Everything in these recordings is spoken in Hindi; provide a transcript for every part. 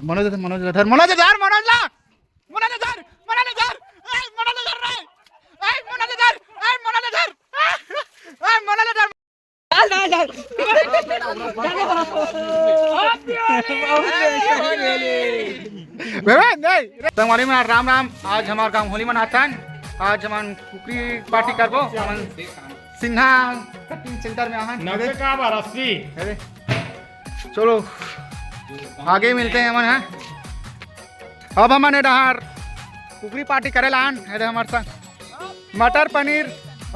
मनोज धर मनोज धर मनोज धर मनोज ला मनोज धर मनोज धर ए मनोज धर रे ए मनोज धर ए मनोज धर ए मनोज धर संगवारी में राम राम। आज हमारे गांव होली मनाता है। आज हम कुकरी पार्टी करबो हमन सिन्हा कटिंग सेंटर में आहन 90 का 80। चलो आगे मिलते हैं हमन हैं। अब हमन डहार कुकरी पार्टी करेला आन है हमारे संग मटर पनीर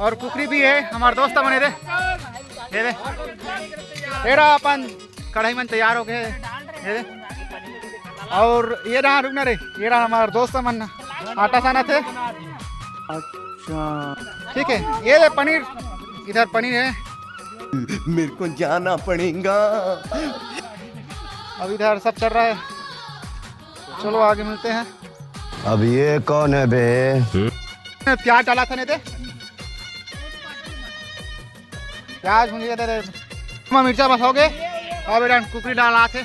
और कुकरी भी है। हमारे दोस्त बने रे ये दे एरा अपन कढ़ाई में तैयार हो गए ये दे। और ये रहा रुकना रे ये रहा हमारे दोस्त मन आटा साना थे। अच्छा ठीक है ये दे पनीर इधर पनीर है। मेरे को जाना पड़ेगा। अब इधर सब चल रहा है। चलो आगे मिलते हैं। अब ये कौन है बे? प्याज डाला था नहीं थे प्याज भुंजिया दे मिर्चा बस हो गए। अब इधर कुकरी डाला थे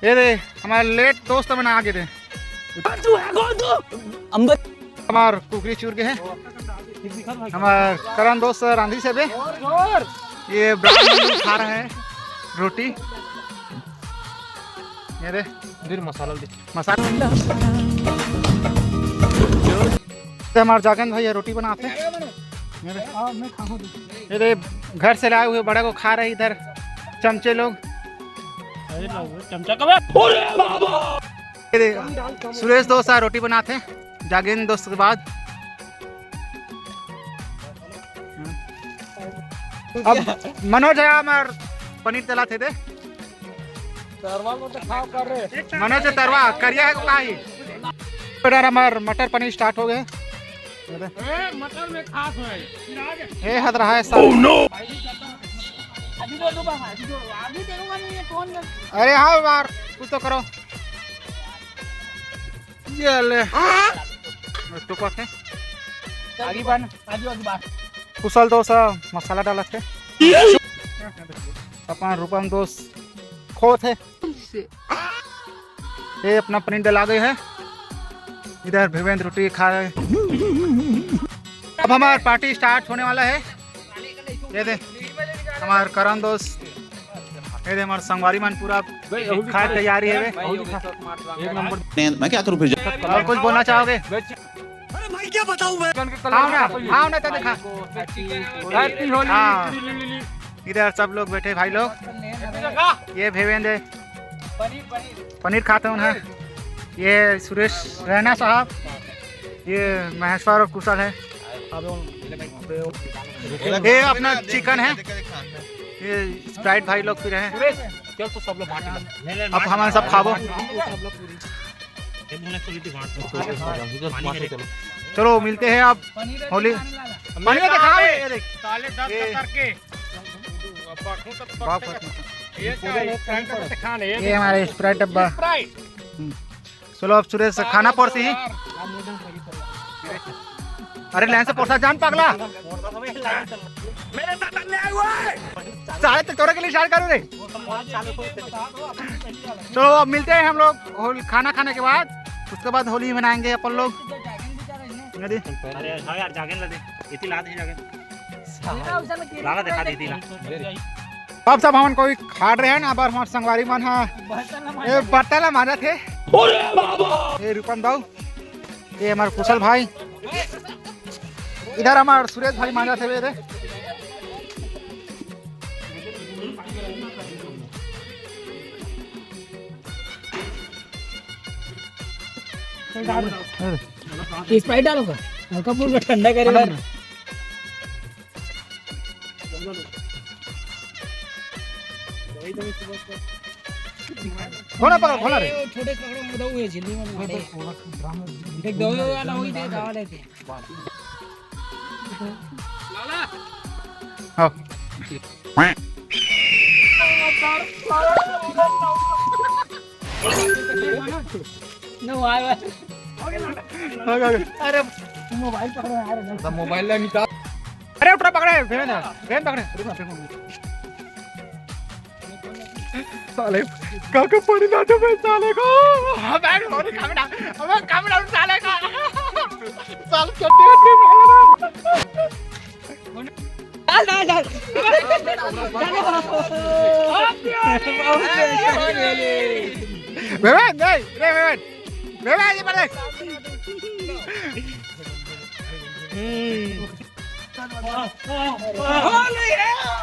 ये दे हमारे लेट दोस्त बना आगे थे हमार कुकरी चूर के हैं। हमारे करण दोस्त रांधी से भी ये ब्राउन खा रहा है रोटी ये दे फिर मसाला दे मसाला हमारे जागन भाई रोटी बनाते ये दे घर से लाए हुए बड़ा को खा रहे इधर चमचे लोग। चमचा कब ये दे सुरेश दोस्त रोटी बनाते जागेन दोस्त के बाद। अब मनोज है हमार पनीर तलाते थे मनोज तरवा करिया है का हमार मटर पनीर स्टार्ट हो गए। मटर में खास है ये हद रहा है अरे हाँ बार कुछ तो करो ये ले तो कहते आगे बन कुशल दोस्त मसाला डाला थे अपन रूपम दोस्त खो थे ये अपना पनीर डला गए है। इधर भिवेंद्र रोटी खा रहे। अब हमारा पार्टी स्टार्ट होने वाला है। ये दे हमारे करण दोस्त ये दे हमारे संगवारी मन पूरा खाए तैयारी है। मैं क्या करूं फिर? और कुछ बोलना चाहोगे? अरे भाई क्या बताऊं मैं? हाँ ना तो देखा हाँ इधर सब लोग बैठे भाई लोग। ये भिवेंद्र पनीर खाते हैं। ये सुरेश रैना साहब ये महेश्वर और कुशल है। ये अपना चिकन है। ये स्प्राइट भाई लोग फिर हैं। अब हमारे सब खाबो। चलो मिलते हैं अब होली ये हमारे स्प्राइट डब्बा। चलो अब सुरेश खाना पड़ती ही। अरे लाइन से पोसा जान पगला साढ़े तक तोड़े के लिए स्टार्ट करो रे। चलो अब मिलते हैं हम लोग खाना खाने के बाद। उसके बाद होली मनाएंगे अपन लोग। अब सब हम कोई खा रहे हैं ना। अब हमारे संगवारी मन ये बर्तन मारा थे ये रूपम दाऊ ये हमारे कुशल भाई इधर हमारे सुरेश भाई मांझा थे मेरे। स्प्राइट डालूंगा हल्का फुल्का ठंडा करेगा ना। खोला पकड़ खोला रे छोटे पकड़ो मुदा हुए झिल्ली में एक दो वाला होई दे दवा लेते हाँ नो आया अरे मोबाइल पकड़ो यार मोबाइल निकाल। अरे उठा पकड़े फेन पकड़े साले काका पानी ना डूबे साले को बैठ होली कैमरा अबे कैमरा साले का साल चट्टी डाल डाल डाल बेबे नहीं रे बेबे बेबे ये पड़े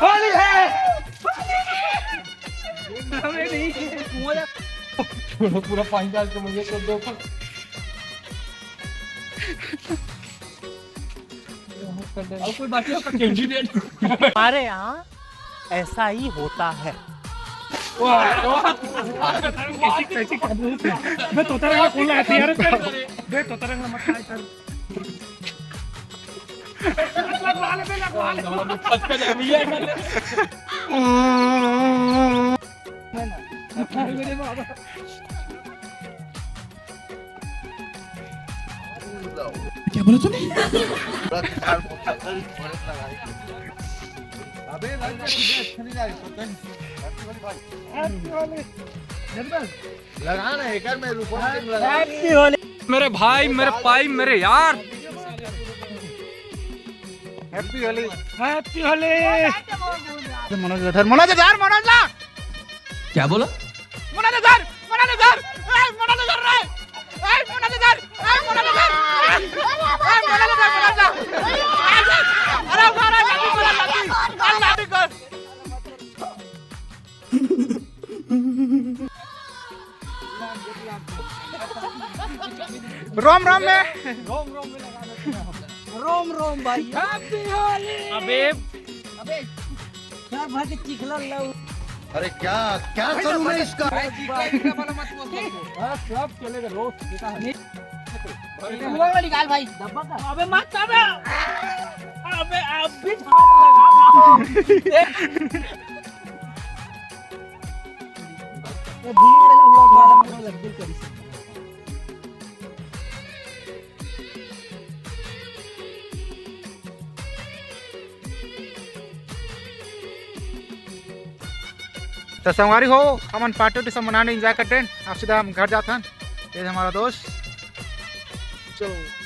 होली है हमें नहीं पूरा पानी डाल के मुझे तो दो कोई बाकी आपका कैंडिडेट हमारे यहाँ ऐसा ही होता है। मैं तोता रंग खोल रहा था यार बे तोता रंग मत खाए कर लगवा ले फंस के जा मिया क्या बोला तूने लगाना है कर मैं रुको मेरे भाई मेरे पाई मेरे यार हैप्पी होली हैप्पी होली मनोज इधर मनोज इधर मनोज ला क्या बोला मनोज इधर मनोज इधर ए मनोज इधर रे ए मनोज इधर ए मनोज इधर ए मनोज इधर मनोज ला अरे बारा जल्दी बोला जल्दी अल्लाह की कर रोम रोम में रोम रोम भाई हैप्पी होली अबे अबे क्या भाग चिखला लाओ अरे क्या क्या करूं मैं इसका सब चलेगा रोज देखा है हुआ वाली गाल भाई डब्बा का अबे मत अबे अबे अभी हाथ लगा ये भूल वाला हुआ वाला मुझे लग गई करी तो संगवारी हो हम पार्टी उटी सब मनाने एंजॉय करते हैं अब सीधा हम घर जाते हैं ये हमारा दोस्त चलो